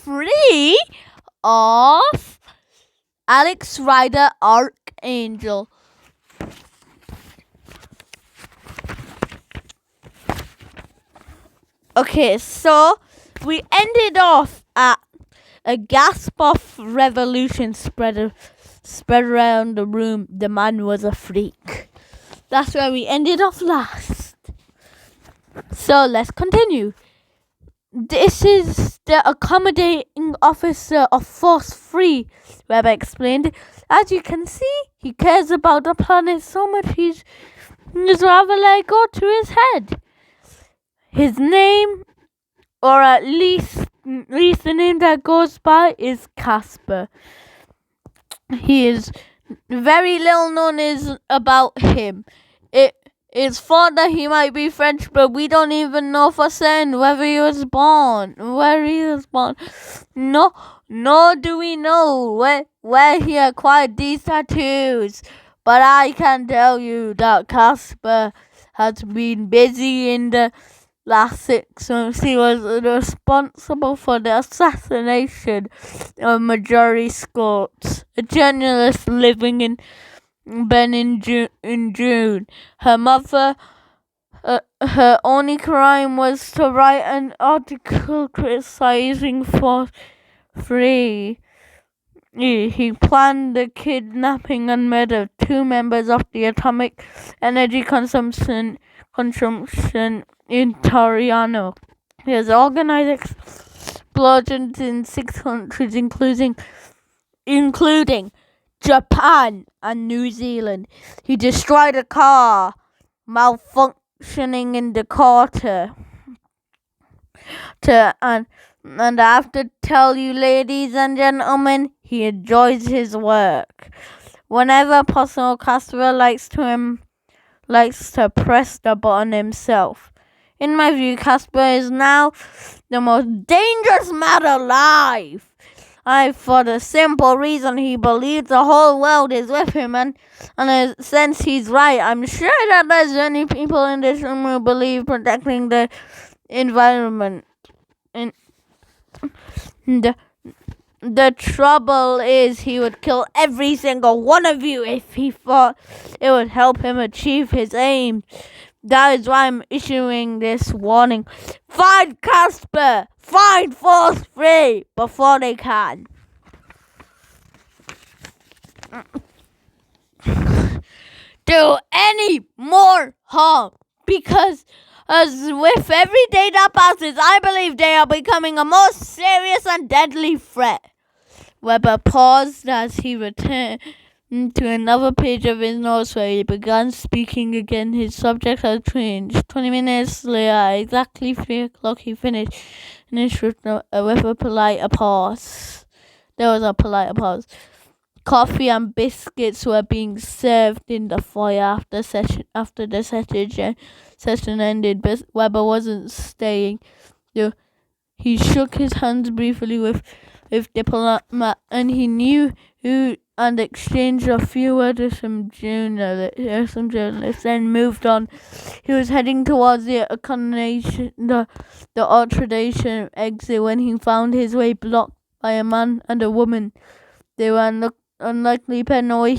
3 of Alex Rider Archangel. Okay, so we ended off at a gasp of revolution spread around the room. The man was a freak. That's where we ended off last. So let's continue. This is the accommodating officer of Force 3, Weber explained. As you can see, he cares about the planet so much he's rather let go to his head. His name, or at least the name that goes by, is Casper. He is very little known about him. It is thought that he might be French, but we don't even know for certain where he was born. No, nor do we know where he acquired these tattoos. But I can tell you that Casper has been busy in the last 6 months. He was responsible for the assassination of Marjorie Scott, a journalist living in in June. Her mother, her only crime was to write an article criticizing Force 3. He planned the kidnapping and murder of 2 members of the Atomic Energy Consumption in Toriano. He has organized explosions in 6 countries, including Japan and New Zealand. He destroyed a car malfunctioning in Dakota. And I have to tell you, ladies and gentlemen, he enjoys his work. Whenever possible, Casper likes to press the button himself. In my view, Casper is now the most dangerous man alive. For the simple reason he believes the whole world is with him, and since he's right, I'm sure that there's many people in this room who believe protecting the environment. The trouble is he would kill every single one of you if he thought it would help him achieve his aim. That is why I'm issuing this warning. Find Casper! Find Force 3 before they can. Do any more harm, because as with every day that passes, I believe they are becoming a more serious and deadly threat. Weber paused as he returned to another page of his notes where he began speaking again. His subject had changed. 20 minutes later, at exactly 3 o'clock, he finished with a polite pause. There was a polite pause. Coffee and biscuits were being served in the foyer after the session ended, but Weber wasn't staying. He shook his hands briefly with diplomat, and he knew who, and exchanged a few words with some journalists, then moved on. He was heading towards the Ultradation exit when he found his way blocked by a man and a woman. They were unlikely pair. No way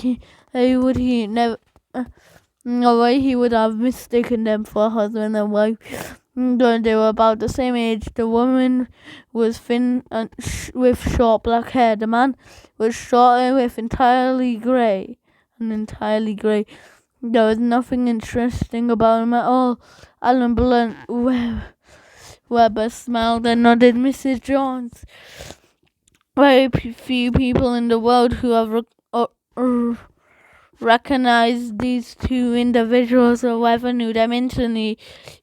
he would have mistaken them for husband and wife. They were about the same age. The woman was thin and with short black hair. The man was shorter with entirely grey. There was nothing interesting about him at all. Alan Blunt. Weber smiled and nodded. Mrs. Jones. Very few people in the world who have recognized these 2 individuals or ever knew them instantly.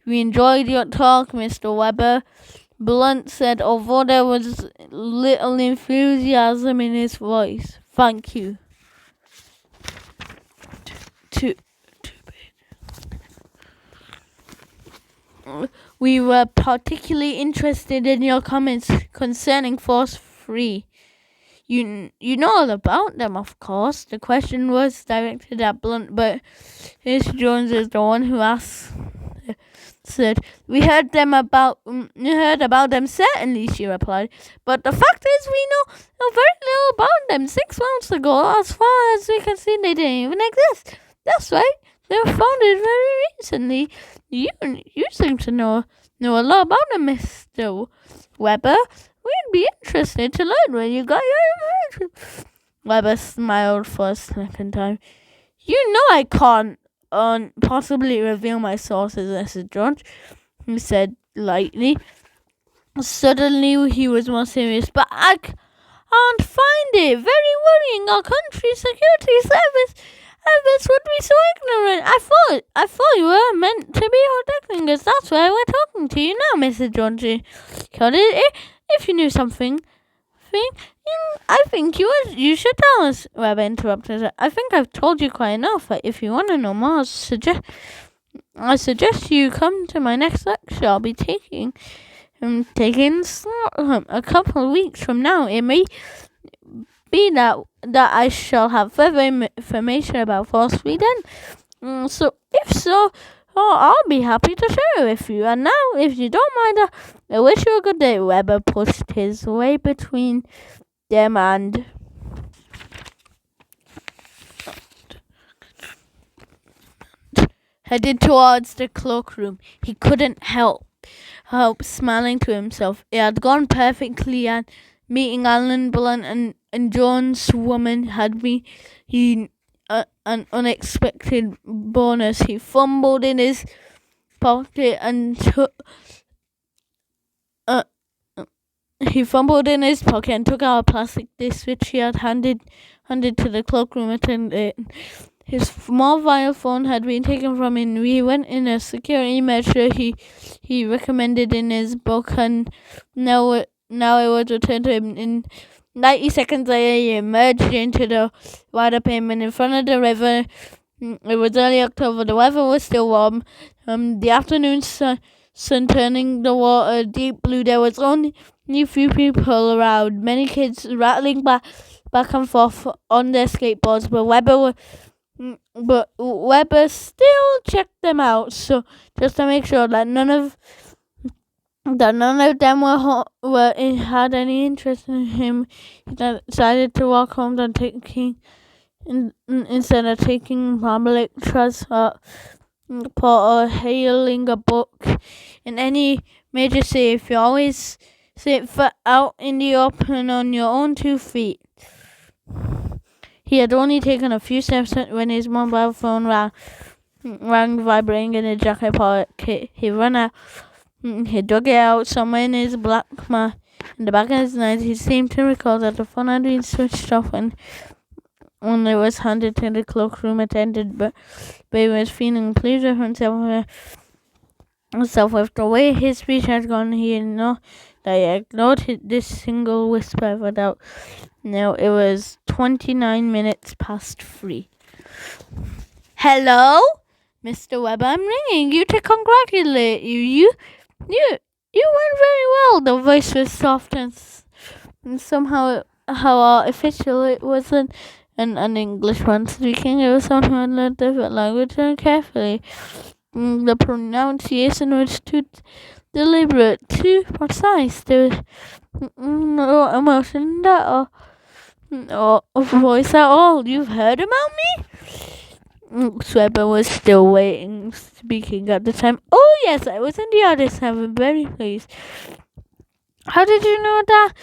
We enjoyed your talk, Mr. Weber, Blunt said, although there was little enthusiasm in his voice. Thank you. We were particularly interested in your comments concerning Force 3. You know all about them, of course. The question was directed at Blunt, but Miss Jones is the one who asked. said. We heard about them, certainly, she replied. But the fact is, we know very little about them. 6 months ago, as far as we can see, they didn't even exist. That's right. They were founded very recently. You seem to know a lot about them, Mr. Weber. We'd be interested to learn where you got your information. Weber smiled for a second time. You know I can't possibly reveal my sources, Mrs. George, he said lightly. Suddenly he was more serious. But I can't find it. Very worrying. Our country's security service would be so ignorant. I thought you were meant to be protecting us. That's why we're talking to you now, Mrs. George. If you knew something, I think you should tell us, Weber interrupted her. I think I've told you quite enough, but if you want to know more, I suggest you come to my next lecture. I'll be taking a couple of weeks from now. It may be that I shall have further information about Force Free then. So if so, I'll be happy to share it with you. And now, if you don't mind, I wish you a good day. Weber pushed his way between them and headed towards the cloakroom. He couldn't help smiling to himself. It had gone perfectly, and meeting Alan Blunt and John's woman had been an unexpected bonus. He fumbled in his pocket and took out a plastic disc which he had handed to the cloakroom attendant. His mobile phone had been taken from him. He went in a security measure he recommended in his book, and now it was returned to him. In 90 seconds later, he emerged into the wider pavement in front of the river. It was early October. The weather was still warm. The afternoon sun turning the water deep blue. There was only a few people around. Many kids rattling back and forth on their skateboards, but Weber still checked them out, so just to make sure that none of them had any interest in him, he decided to walk home instead of taking public transport or hailing a book. In any major city, if you always sit out in the open on your own 2 feet. He had only taken a few steps when his mobile phone rang vibrating in his jacket pocket. He ran out. He dug it out somewhere in his black in the back of his neck. He seemed to recall that the phone had been switched off when it was handed to the cloakroom attendant, but he was feeling pleased with himself with the way his speech had gone. He knew that he ignored this single whisper of a doubt. Now it was 29 minutes past 3. Hello, Mr. Weber. I'm ringing you to congratulate you. You went very well. The voice was soft and somehow how artificial. It wasn't an English one speaking. It was someone who had learned a different language, and carefully. The pronunciation was too deliberate, too precise. There was no emotion or voice at all. You've heard about me? Weber was still waiting, speaking at the time. Oh yes, I was in the audience. I'm very pleased. How did you know that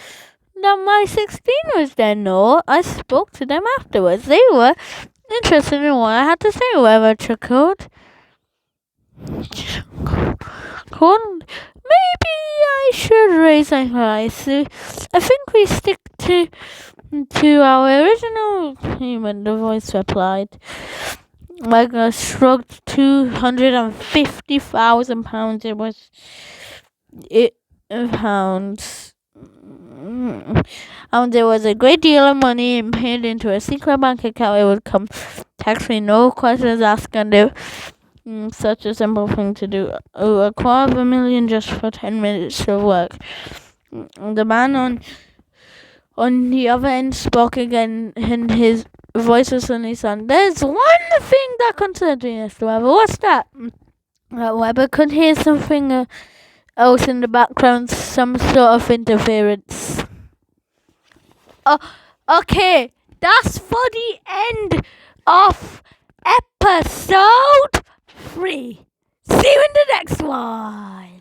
my 16 was there? No, I spoke to them afterwards. They were interested in what I had to say. Weber chuckled. Maybe I should raise my price. I think we stick to our original payment, the voice replied. Wagner shrugged. £250,000. It was pounds. And there was a great deal of money paid into a secret bank account. It would come tax-free, no questions asked, and such a simple thing to do. $250,000 just for 10 minutes of work. The man on the other end spoke again, and his voice was suddenly sound. There's one thing that concerns me, Mr. Weber. What's that? Webber could hear something else in the background, some sort of interference. Okay, that's for the end of episode 3. See you in the next one.